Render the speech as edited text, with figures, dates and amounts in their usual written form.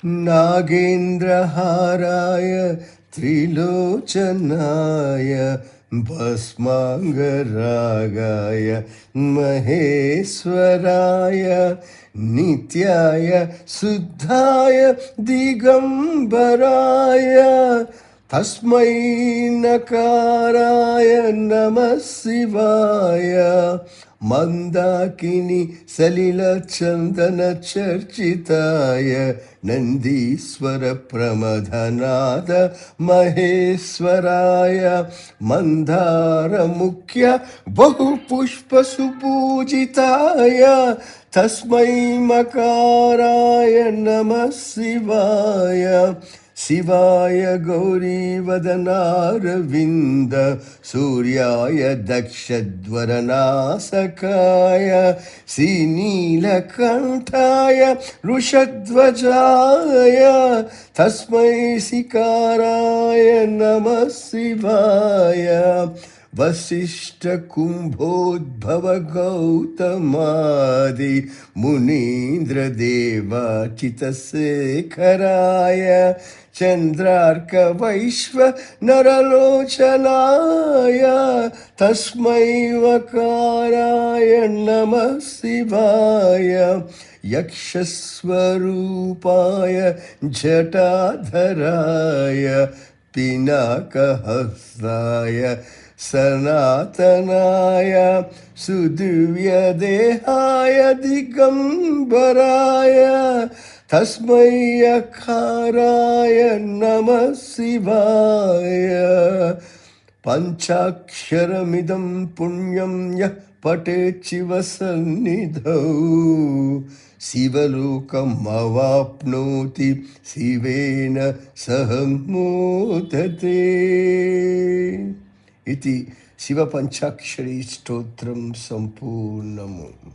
नागेन्द्रहाराय त्रिलोचनाय भस्माङ्गरागाय महेश्वराय नित्याय शुद्धाय दिगम्बराय तस्मै नकाराय नमः शिवाय मंदाकिनी सलिल चंदन चर्चिताय नंदीश्वर प्रमथनाद महेश्वराय मंदार मुख्य बहुपुष्प सुपूजिताय तस्मै मकाराय नमः शिवाय शिवाय गौरीवदनारविन्द सूर्याय दक्षध्वरनासकाय श्रीनीलकण्ठाय वृषध्वजाय तस्मै शिकाराय नमः शिवाय वसिष्ठ कुंभोद्भव गौतमादि मुनीन्द्र देवाचित शेखराय चंद्रार्क वैश्व नरलोचनाय तस्मै वकाराय नमः शिवाय यक्षस्वरूपाय जटाधराय पिनाकहस्ताय सनातनाय सुदिव्यदेहाय दिगंबराय तस्मै अकाराय नमः शिवाय पंचाक्षरमिदं पुण्यं यः पठेत् शिवसन्निधौ शिवलोकमवाप्नोति शिवेन सह मोदते इति शिव पंचाक्षरी स्तोत्रम संपूर्णम्।